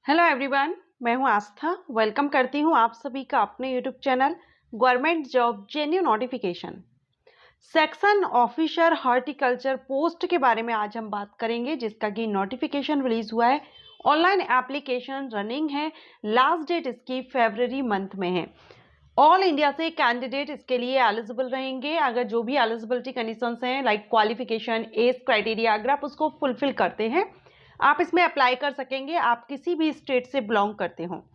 Hello everyone, मैं हूं आस्था। Welcome करती हूं आप सभी का अपने YouTube channel government job genuine notification. Section officer horticulture post के बारे में आज हम बात करेंगे, जिसका कि नोटिफिकेशन रिलीज हुआ है। ऑनलाइन एप्लीकेशन रनिंग है। लास्ट डेट इसकी फरवरी मंथ में है। ऑल इंडिया से कैंडिडेट इसके लिए एलिजिबल रहेंगे। अगर जो भी एलिजिबिलिटी कंडीशंस हैं लाइक क्वालिफिकेशन, एज क्राइटेरिया, अगर आप उसको फुलफिल करते हैं आप इसमें अप्लाई कर सकेंगे। आप किसी भी स्टेट से बिलोंग करते हो।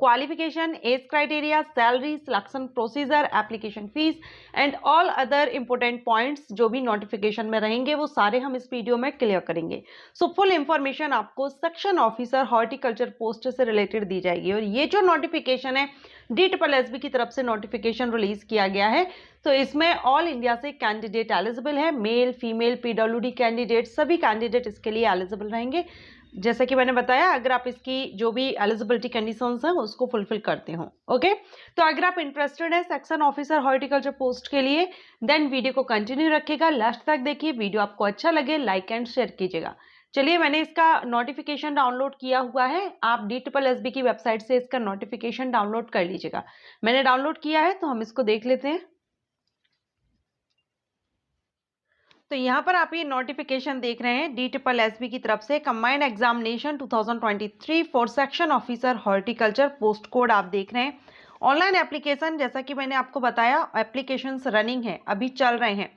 Qualification, age criteria, salary, selection procedure, application fees and all other important points जो भी नोटिफिकेशन में रहेंगे वो सारे हम इस वीडियो में क्लियर करेंगे। सो फुल इंफॉर्मेशन आपको सेक्शन ऑफिसर हॉर्टिकल्चर पोस्ट से रिलेटेड दी जाएगी। और ये जो नोटिफिकेशन है DSSB की तरफ से नोटिफिकेशन रिलीज किया गया है, तो इसमें ऑल इंडिया से कैंडिडेट एलिजिबल है। मेल, फीमेल, PWD कैंडिडेट, सभी कैंडिडेट इसके लिए एलिजिबल रहेंगे। जैसा कि मैंने बताया, अगर आप इसकी जो भी एलिजिबिलिटी कंडीशंस हैं उसको फुलफिल करते हो। ओके, तो अगर आप इंटरेस्टेड है सेक्शन ऑफिसर हॉर्टिकल्चर पोस्ट के लिए, देन वीडियो को कंटिन्यू रखिएगा, लास्ट तक देखिए। वीडियो आपको अच्छा लगे लाइक एंड शेयर कीजिएगा। चलिए, मैंने इसका नोटिफिकेशन डाउनलोड किया हुआ है। आप DSSB की वेबसाइट से इसका नोटिफिकेशन डाउनलोड कर लीजिएगा। मैंने डाउनलोड किया है, तो हम इसको देख लेते हैं। तो यहाँ पर आप ये नोटिफिकेशन देख रहे हैं DSSB की तरफ से, combined examination 2023 for section officer horticulture post code आप देख रहे हैं। ऑनलाइन एप्लीकेशन, जैसा कि मैंने आपको बताया, एप्लीकेशंस रनिंग है, अभी चल रहे हैं।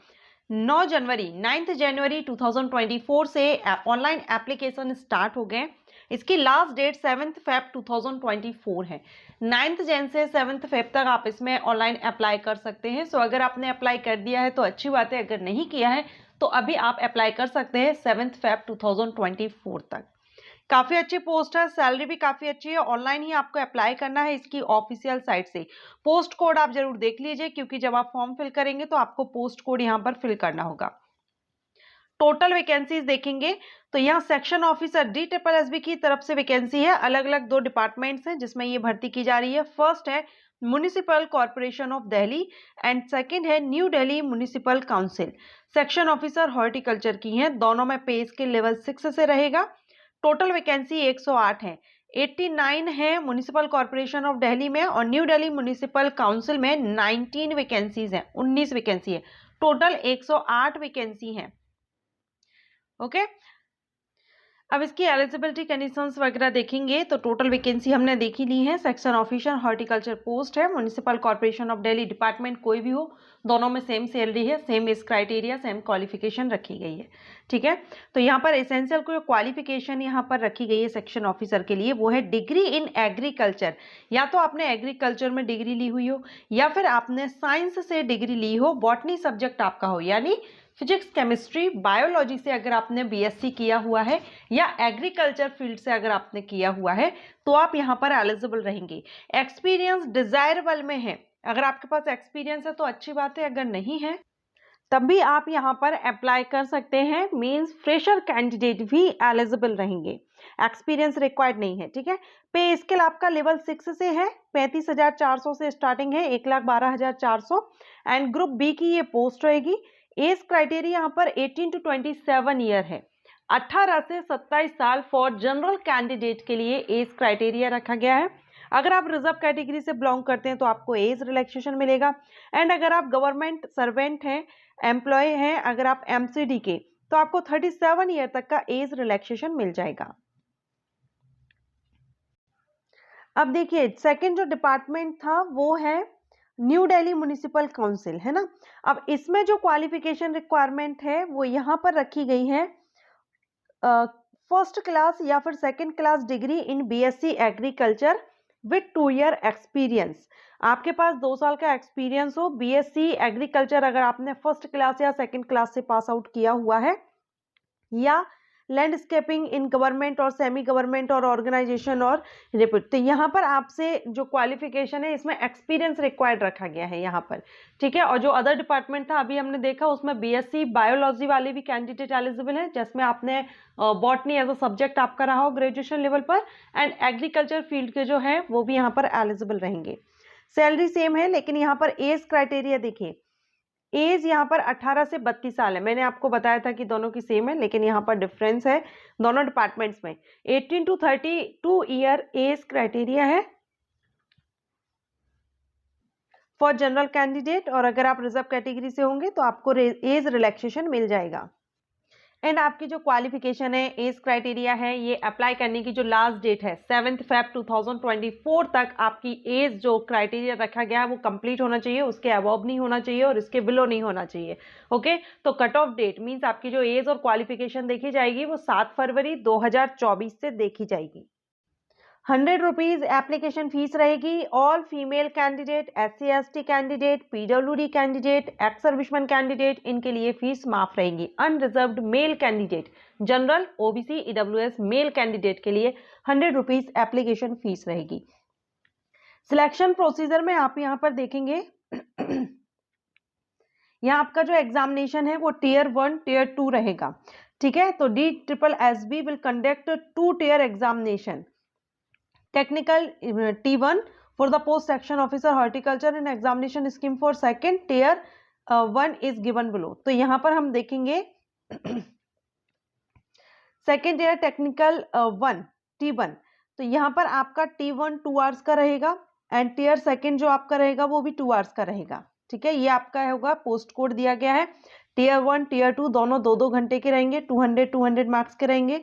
9 जनवरी 2024 से ऑनलाइन एप्लीकेशन स्टार्ट हो गए। इसकी लास्ट डेट 7 फेब 2024 है। 9 जन से 7 फेब तक आप इसमें ऑनलाइन अप्लाई कर सकते हैं। सो अगर आपने अप्लाई कर दिया है तो अच्छी बात है, अगर नहीं किया है तो अभी आप अप्लाई कर सकते हैं 7 फेब 2024 तक। काफ़ी अच्छी पोस्ट है, सैलरी भी काफ़ी अच्छी है। ऑनलाइन ही आपको अप्लाई करना है इसकी ऑफिशियल साइट से। पोस्ट कोड आप जरूर देख लीजिए, क्योंकि जब आप फॉर्म फिल करेंगे तो आपको पोस्ट कोड यहाँ पर फिल करना होगा। टोटल वैकेंसीज देखेंगे तो यहाँ सेक्शन ऑफिसर DSSB की तरफ से वैकेंसी है। अलग अलग 2 डिपार्टमेंट्स हैं जिसमें ये भर्ती की जा रही है। फर्स्ट है municipal corporation of Delhi and second है new Delhi municipal council. Section officer horticulture की है। दोनों में पे स्केल लेवल 6 से रहेगा। टोटल वैकेंसी 108 है। 89 है म्युनिसिपल कॉर्पोरेशन ऑफ दिल्ली में, और न्यू दिल्ली म्युनिसिपल काउंसिल में 19 वैकेंसीज हैं, 19 वैकेंसी है। टोटल 108 वैकेंसी है। ओके, अब इसकी एलिजिबिलिटी कंडीशंस वगैरह देखेंगे तो टोटल वैकेंसी हमने देखी ली है। सेक्शन ऑफिसर हॉर्टिकल्चर पोस्ट है। Municipal corporation of Delhi department कोई भी हो, दोनों में सेम सैलरी है, same age criteria, same qualification रखी गई है। ठीक है, तो यहाँ पर एसेंशियल को क्वालिफिकेशन यहाँ पर रखी गई है सेक्शन ऑफिसर के लिए, वो है डिग्री इन एग्रीकल्चर। या तो आपने एग्रीकल्चर में डिग्री ली हुई हो, या फिर आपने साइंस से डिग्री ली हो, बॉटनी सब्जेक्ट आपका हो, यानी फिजिक्स, केमिस्ट्री, बायोलॉजी से अगर आपने BSc किया हुआ है, या एग्रीकल्चर फील्ड से अगर आपने किया हुआ है, तो आप यहाँ पर एलिजिबल रहेंगे। एक्सपीरियंस डिजायरेबल में है। अगर आपके पास एक्सपीरियंस है तो अच्छी बात है, अगर नहीं है तब भी आप यहाँ पर अप्लाई कर सकते हैं। मींस फ्रेशर कैंडिडेट भी एलिजिबल रहेंगे, एक्सपीरियंस रिक्वायर्ड नहीं है। ठीक है, पे स्केल आपका लेवल 6 से है। 35,400 से स्टार्टिंग है, 1,12,400। एंड ग्रुप बी की ये पोस्ट रहेगी। एज क्राइटेरिया यहाँ पर 18 to 27 ईयर है। 18 से 27 साल फॉर जनरल कैंडिडेट के लिए एज क्राइटेरिया रखा गया है। अगर आप रिजर्व कैटेगरी से बिलोंग करते हैं तो आपको एज रिलैक्सेशन मिलेगा। एंड अगर आप गवर्नमेंट सर्वेंट हैं, एम्प्लॉय हैं, अगर आप MCD के, तो आपको 37 ईयर तक का एज रिलैक्सेशन मिल जाएगा। अब देखिए, सेकंड जो डिपार्टमेंट था वो है न्यू दिल्ली म्युनिसिपल काउंसिल, है ना। अब इसमें जो क्वालिफिकेशन रिक्वायरमेंट है वो यहाँ पर रखी गई है। फर्स्ट क्लास या फिर second class degree in BSc agriculture with 2 year experience. आपके पास 2 साल का एक्सपीरियंस हो। BSc एग्रीकल्चर अगर आपने फर्स्ट क्लास या सेकंड क्लास से पास आउट किया हुआ है, या लैंडस्केपिंग इन गवर्नमेंट और सेमी गवर्नमेंट और ऑर्गेनाइजेशन और रिपोर्ट। तो यहाँ पर आपसे जो क्वालिफिकेशन है इसमें एक्सपीरियंस रिक्वायर्ड रखा गया है यहाँ पर। ठीक है, और जो अदर डिपार्टमेंट था अभी हमने देखा, उसमें BSc बायोलॉजी वाले भी कैंडिडेट एलिजिबल हैं, जिसमें आपने बॉटनी एज अ सब्जेक्ट आपका रहा हो ग्रेजुएशन लेवल पर। एंड एग्रीकल्चर फील्ड के जो है वो भी यहाँ पर एलिजिबल रहेंगे। सैलरी सेम है, लेकिन यहाँ पर एज क्राइटेरिया देखिए, एज यहाँ पर 18 से 32 साल है। मैंने आपको बताया था कि दोनों की सेम है, लेकिन यहाँ पर डिफरेंस है दोनों डिपार्टमेंट्स में। 18 टू 32 ईयर एज क्राइटेरिया है फॉर जनरल कैंडिडेट, और अगर आप रिजर्व कैटेगरी से होंगे तो आपको एज रिलैक्सेशन मिल जाएगा। एंड आपकी जो क्वालिफिकेशन है, एज क्राइटेरिया है, ये अप्लाई करने की जो लास्ट डेट है 7 फेब 2024 तक आपकी एज जो क्राइटेरिया रखा गया है वो कंप्लीट होना चाहिए, उसके अबव नहीं होना चाहिए और इसके बिलो नहीं होना चाहिए। ओके, तो कट ऑफ डेट मींस आपकी जो एज और क्वालिफिकेशन देखी जाएगी वो 7 फरवरी 2024 से देखी जाएगी। 100 रुपीज एप्लीकेशन फीस रहेगी। All female candidate, SC/ST candidate, PWD candidate, ex serviceman candidate, इनके लिए फीस माफ रहेगी। Unreserved male candidate, general, OBC, EWS male candidate के लिए 100 रुपीज एप्लीकेशन फीस रहेगी। सिलेक्शन प्रोसीजर में आप यहाँ पर देखेंगे यहाँ आपका जो एग्जामिनेशन है वो टियर 1, टियर 2 रहेगा। ठीक है, तो DSSB will conduct 2 tier examination. Technical T1 for the post section officer horticulture and examination scheme for second tier 1 is given below। तो यहाँ पर हम देखेंगे सेकेंड ईयर टेक्निकल 1 T1, तो यहाँ पर आपका T1 2 आवर्स का रहेगा एंड टीयर सेकेंड जो आपका रहेगा वो भी 2 आवर्स का रहेगा। ठीक है, ये आपका होगा, पोस्ट कोड दिया गया है। टीयर 1 टीयर 2 दोनों 2-2 घंटे के रहेंगे, 200 मार्क्स के रहेंगे।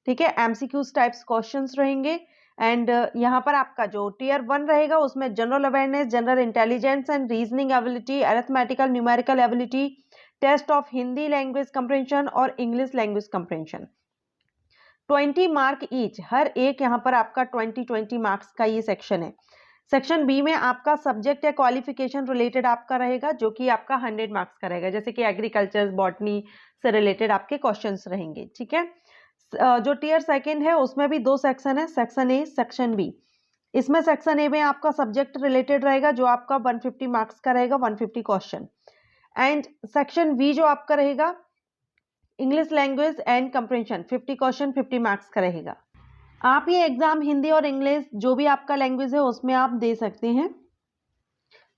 ठीक है, MCQs टाइप्स क्वेश्चंस रहेंगे। एंड यहाँ पर आपका जो टीयर 1 रहेगा उसमें general awareness, general intelligence and reasoning ability, arithmetical numerical ability, test of Hindi language comprehension और English language comprehension. 20 mark each, हर एक यहाँ पर आपका 20 मार्क्स का ये सेक्शन है। सेक्शन बी में आपका सब्जेक्ट या क्वालिफिकेशन रिलेटेड आपका रहेगा, जो कि आपका 100 मार्क्स का रहेगा, जैसे कि एग्रीकल्चर, बॉटनी से रिलेटेड आपके क्वेश्चंस रहेंगे। ठीक है, जो टीयर सेकंड है उसमें भी 2 सेक्शन है, सेक्शन ए, सेक्शन बी। इसमें सेक्शन ए में आपका सब्जेक्ट रिलेटेड रहेगा जो आपका 150 मार्क्स का रहेगा, 150 क्वेश्चन। एंड सेक्शन बी जो आपका रहेगा English language and compression, 50 question, 50 marks का रहेगा। आप ये एग्जाम हिंदी और इंग्लिश जो भी आपका लैंग्वेज है उसमें आप दे सकते हैं।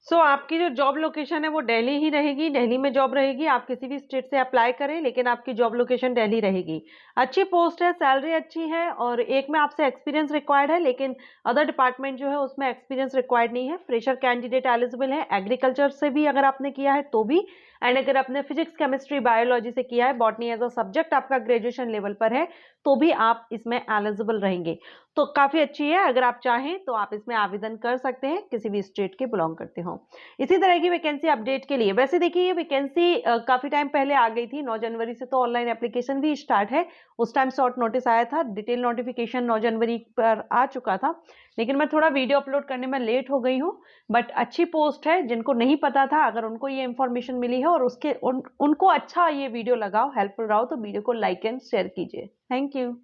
आपकी जो जॉब लोकेशन है वो दिल्ली ही रहेगी, दिल्ली में जॉब रहेगी। आप किसी भी स्टेट से अप्लाई करें लेकिन आपकी जॉब लोकेशन दिल्ली रहेगी। अच्छी पोस्ट है, सैलरी अच्छी है, और एक में आपसे एक्सपीरियंस रिक्वायर्ड है, लेकिन अदर डिपार्टमेंट जो है उसमें एक्सपीरियंस रिक्वायर्ड नहीं है। फ्रेशर कैंडिडेट एलिजिबल है, एग्रीकल्चर से भी अगर आपने किया है तो भी, एंड अगर आपने फिजिक्स, केमिस्ट्री, बायोलॉजी से किया है, बॉटनी एज अ सब्जेक्ट आपका ग्रेजुएशन लेवल पर है, तो भी आप इसमें एलिजिबल रहेंगे। तो काफी अच्छी है, अगर आप चाहें तो आप इसमें आवेदन कर सकते हैं, किसी भी स्टेट के बिलोंग करते हो। इसी तरह की वैकेंसी अपडेट के लिए, वैसे देखिए ये वैकेंसी काफी टाइम पहले आ गई थी, 9 जनवरी से तो ऑनलाइन एप्लीकेशन भी स्टार्ट है। उस टाइम शॉर्ट नोटिस आया था, डिटेल नोटिफिकेशन 9 जनवरी पर आ चुका था, लेकिन मैं थोड़ा वीडियो अपलोड करने में लेट हो गई हूँ। बट अच्छी पोस्ट है, जिनको नहीं पता था अगर उनको ये इन्फॉर्मेशन मिली है और उनको अच्छा ये वीडियो लगा, हेल्पफुल रहा हो, तो वीडियो को लाइक एंड शेयर कीजिए। Thank you.